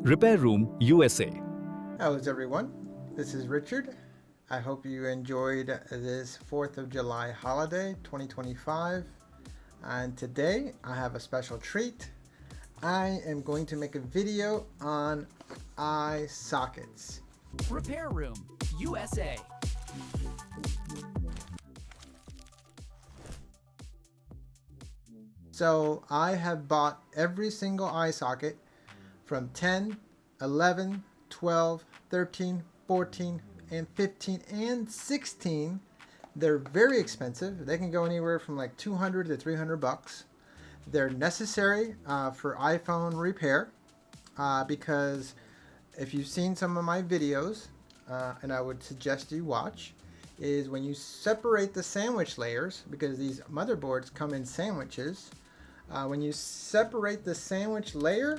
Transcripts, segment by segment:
Repair Room, USA. How's everyone? This is Richard. I hope you enjoyed this 4th of July holiday 2025. And today I have a special treat. I am going to make a video on iSockets. Repair Room, USA. So I have bought every single iSocket from 10, 11, 12, 13, 14, and 15, and 16. They're very expensive. They can go anywhere from like 200 to 300 bucks. They're necessary for iPhone repair because if you've seen some of my videos, and I would suggest you watch, is when you separate the sandwich layers, because these motherboards come in sandwiches, when you separate the sandwich layer,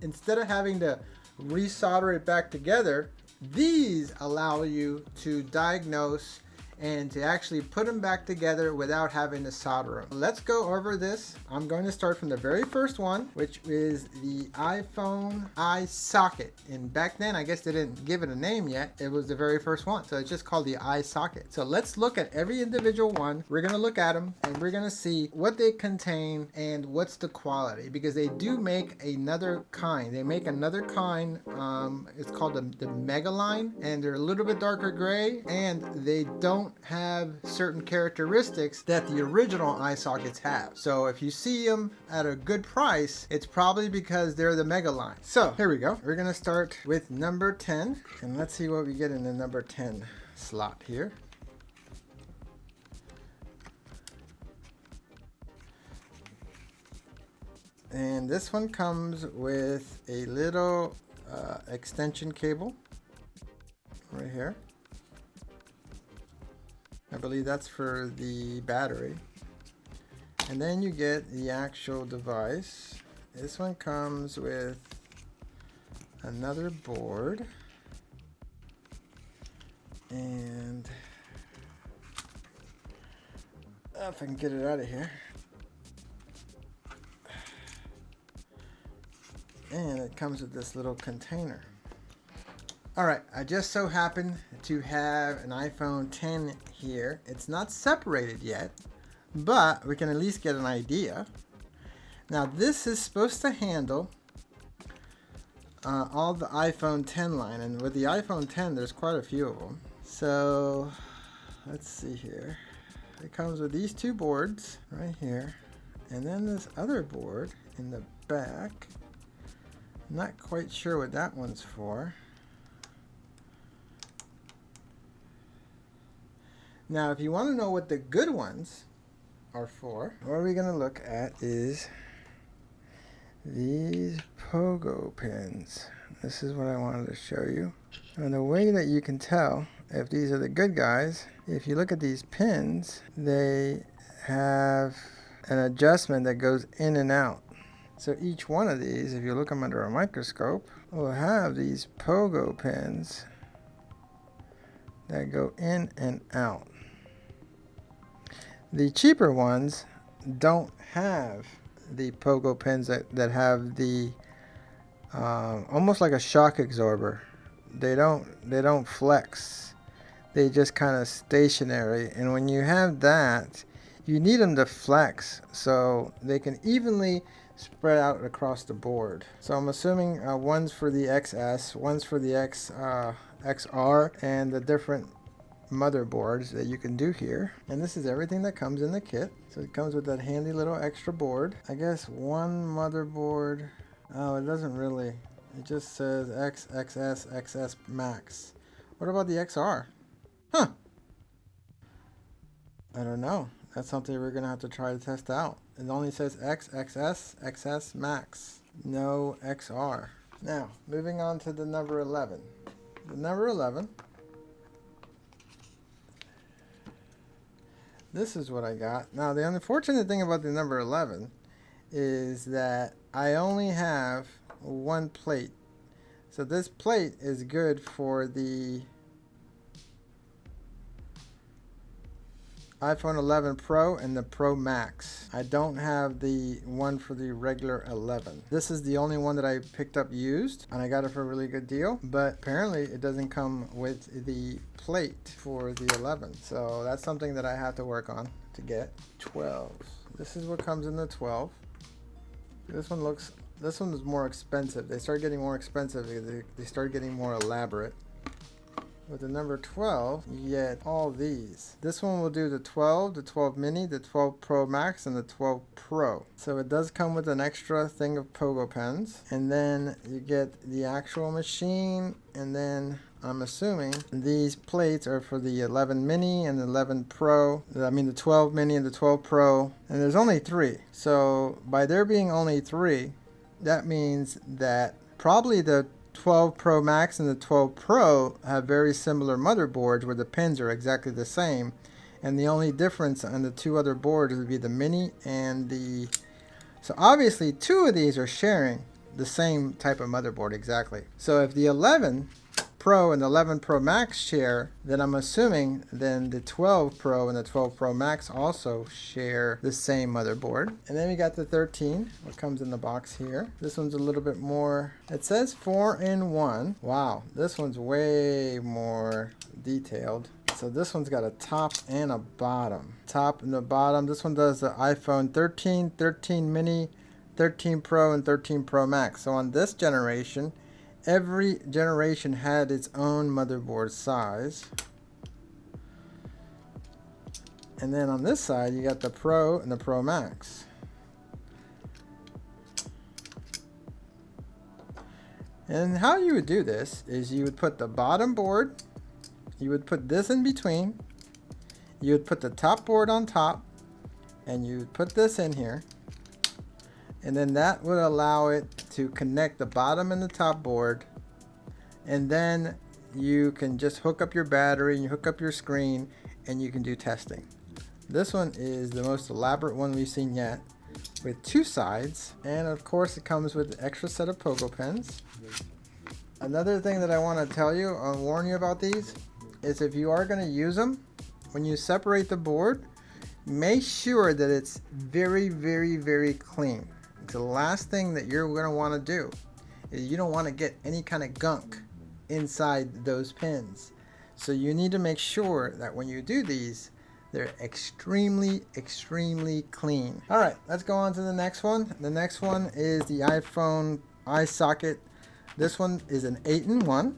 instead of having to resolder it back together, these allow you to diagnose and to actually put them back together without having to solder them. Let's go over this. I'm going to start from the very first one, which is the iPhone iSocket. And back then, I guess they didn't give it a name yet. It was the very first one. So it's just called the iSocket. So let's look at every individual one. We're gonna look at them and we're gonna see what they contain and what's the quality, because they do make another kind. They make another kind, it's called the Mega line, and they're a little bit darker gray, and they don't have certain characteristics that the original iSockets have. So if you see them at a good price, it's probably because they're the Mega line. So here we go. We're gonna start with number 10, and let's see what we get in the number 10 slot here. And this one comes with a little extension cable right here. I believe that's for the battery. And then you get the actual device. This one comes with another board. And if I can get it out of here. And it comes with this little container. Alright, I just so happen to have an iPhone 10 here. It's not separated yet, but we can at least get an idea. Now this is supposed to handle all the iPhone 10 line, and with the iPhone 10 there's quite a few of them. So let's see here. It comes with these two boards right here, and then this other board in the back. Not quite sure what that one's for. Now, if you want to know what the good ones are for, what we're going to look at is these pogo pins. This is what I wanted to show you. And the way that you can tell if these are the good guys, if you look at these pins, they have an adjustment that goes in and out. So each one of these, if you look them under a microscope, will have these pogo pins that go in and out. The cheaper ones don't have the pogo pins that have the almost like a shock absorber. They don't flex. They just kind of stationary. And when you have that, you need them to flex so they can evenly spread out across the board. So I'm assuming one's for the XS, one's for the XR, and the different motherboards that you can do here. And this is everything that comes in the kit. So it comes with that handy little extra board. I guess one motherboard. Oh, it doesn't really. It just says X, XS, XS Max. What about the XR? Huh. I don't know. That's something we're gonna have to try to test out. It only says X, XS, XS Max. No XR. Now, moving on to the number 11. The number 11. This is what I got. Now, the unfortunate thing about the number 11 is that I only have one plate. So this plate is good for the iPhone 11 Pro and the Pro Max. I don't have the one for the regular 11. This is the only one that I picked up used, and I got it for a really good deal, but apparently it doesn't come with the plate for the 11. So that's something that I have to work on to get. 12. This is what comes in the 12. This one is more expensive. They start getting more expensive. They start getting more elaborate. With the number 12, you get all these. This one will do the 12, the 12 mini, the 12 Pro Max, and the 12 Pro. So it does come with an extra thing of pogo pens. And then you get the actual machine. And then I'm assuming these plates are for the 11 mini and the 11 Pro. I mean the 12 mini and the 12 Pro. And there's only 3. So by there being only 3, that means that probably the 12 Pro Max and the 12 Pro have very similar motherboards where the pins are exactly the same, and the only difference on the 2 other boards would be the mini and the... So obviously 2 of these are sharing the same type of motherboard exactly. So if the 11 Pro and the 11 Pro Max share, then I'm assuming then the 12 Pro and the 12 Pro Max also share the same motherboard. And then we got the 13, what comes in the box here. This one's a little bit more, it says 4-in-1. Wow, this one's way more detailed. So this one's got a top and a bottom. Top and the bottom. This one does the iPhone 13, 13 mini, 13 Pro, and 13 Pro Max. So on this generation, every generation had its own motherboard size. And then on this side, you got the Pro and the Pro Max. And how you would do this is you would put the bottom board, you would put this in between, you would put the top board on top, and you would put this in here. And then that would allow it to connect the bottom and the top board. And then you can just hook up your battery and you hook up your screen and you can do testing. This one is the most elaborate one we've seen yet, with 2 sides. And of course it comes with an extra set of pogo pens. Another thing that I want to tell you, I'll warn you about these, is if you are going to use them, when you separate the board, make sure that it's very, very, very clean. The last thing that you're going to want to do is you don't want to get any kind of gunk inside those pins. So you need to make sure that when you do these, they're extremely, extremely clean. All right, let's go on to the next one. The next one is the iPhone iSocket. This one is an 8-in-1,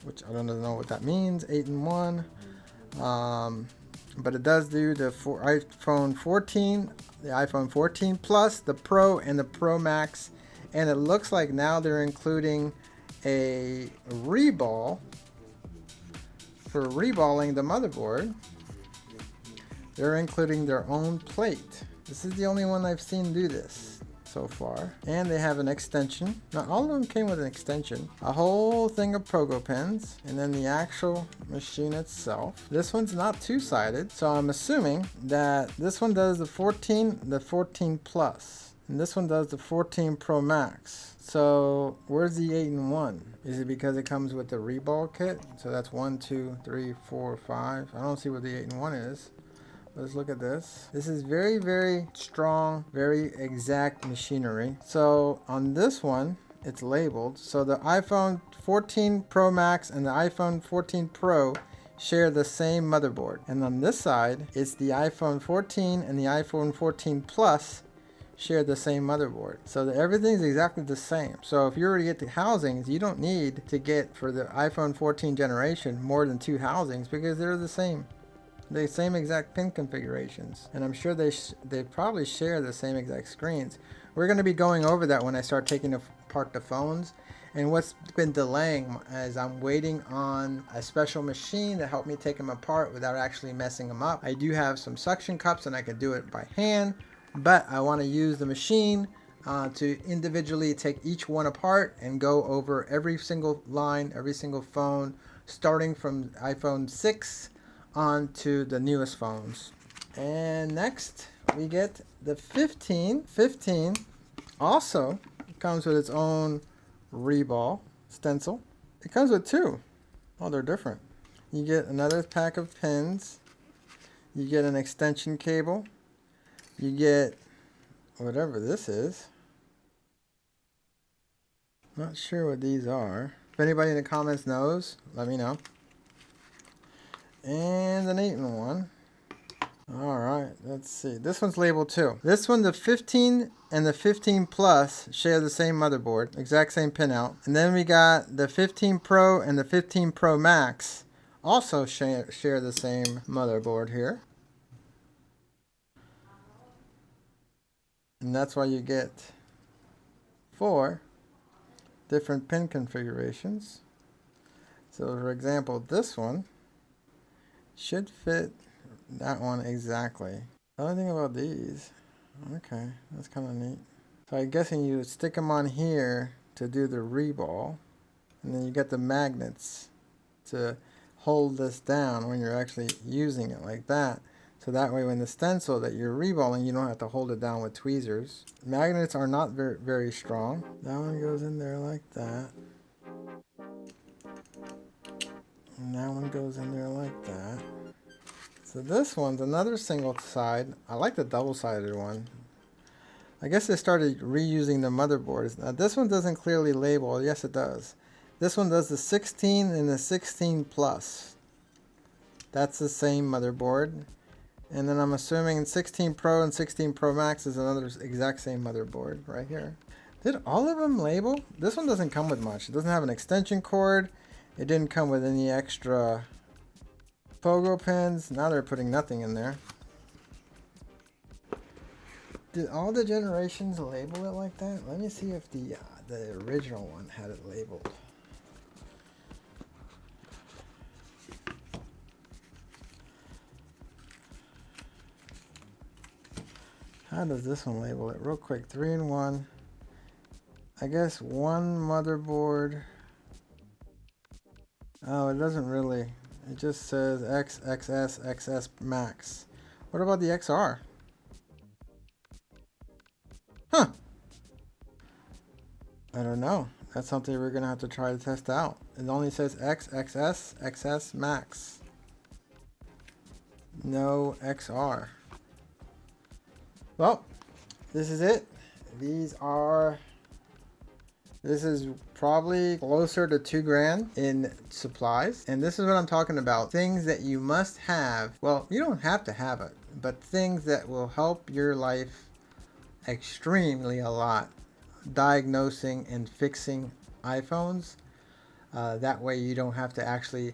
which I don't know what that means, 8-in-1. But it does do the iPhone 14, the iPhone 14 Plus, the Pro, and the Pro Max. And it looks like now they're including a reball for reballing the motherboard. They're including their own plate. This is the only one I've seen do this so far. And they have an extension. Not all of them came with an extension. A whole thing of pogo pens, and then the actual machine itself. This one's not two-sided, so I'm assuming that this one does the 14 Plus, and this one does the 14 Pro Max. So where's the 8-in-1? Is it because it comes with the reball kit? So that's 1, 2, 3, 4, 5. I don't see what the 8-in-1 is. Let's look at this. This is very, very strong, very exact machinery. So on this one, it's labeled. So the iPhone 14 Pro Max and the iPhone 14 Pro share the same motherboard. And on this side, it's the iPhone 14 and the iPhone 14 Plus share the same motherboard. So everything's exactly the same. So if you were to get the housings, you don't need to get, for the iPhone 14 generation, more than 2 housings because they're the same. The same exact pin configurations, and I'm sure they probably share the same exact screens. We're going to be going over that when I start taking apart the phones. And what's been delaying is I'm waiting on a special machine to help me take them apart without actually messing them up. I do have some suction cups and I can do it by hand, but I want to use the machine to individually take each one apart and go over every single line, every single phone, starting from iPhone 6 on to the newest phones. And next we get the 15. 15 also comes with its own reball stencil. It comes with 2. Oh, they're different. You get another pack of pins. You get an extension cable. You get whatever this is. Not sure what these are. If anybody in the comments knows, let me know. And an 8-in-1. Alright, let's see. This one's labeled too. This one, the 15 and the 15 Plus share the same motherboard. Exact same pinout. And then we got the 15 Pro and the 15 Pro Max. Also share the same motherboard here. And that's why you get 4 different pin configurations. So for example, this one should fit that one exactly. The only thing about these, okay, that's kind of neat. So I'm guessing you would stick them on here to do the reball, and then you get the magnets to hold this down when you're actually using it like that. So that way when the stencil that you're reballing, you don't have to hold it down with tweezers. Magnets are not very strong. That one goes in there like that. And that one goes in there like that. So this one's another single side. I like the double-sided one. I guess they started reusing the motherboards. Now this one doesn't clearly label. Yes, it does. This one does the 16 and the 16 Plus. That's the same motherboard. And then I'm assuming 16 Pro and 16 Pro Max is another exact same motherboard right here. Did all of them label? This one doesn't come with much. It doesn't have an extension cord. It didn't come with any extra pogo pins. Now they're putting nothing in there. Did all the generations label it like that? Let me see if the original one had it labeled. How does this one label it? Real quick, 3-in-1. I guess one motherboard. Oh, it doesn't really. It just says X, XS, XS Max. What about the XR? Huh. I don't know. That's something we're going to have to try to test out. It only says X, XS, XS Max. No XR. Well, this is it. This is probably closer to $2,000 in supplies. And this is what I'm talking about. Things that you must have. Well, you don't have to have it, but things that will help your life extremely a lot. Diagnosing and fixing iPhones. That way you don't have to actually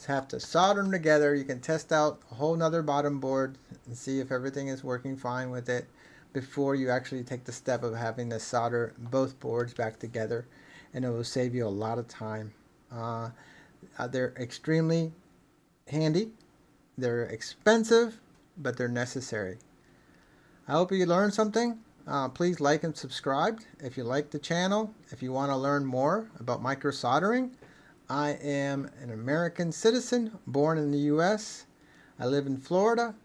have to solder them together. You can test out a whole nother bottom board and see if everything is working fine with it before you actually take the step of having to solder both boards back together, and it will save you a lot of time. They're extremely handy. They're expensive, but they're necessary. I hope you learned something. Please like and subscribe if you like the channel. If you want to learn more about microsoldering, I am an American citizen born in the US. I live in Florida,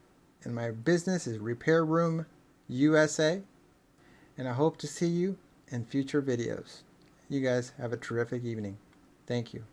and my business is Repair Room USA. And I hope to see you in future videos. You guys have a terrific evening. Thank you.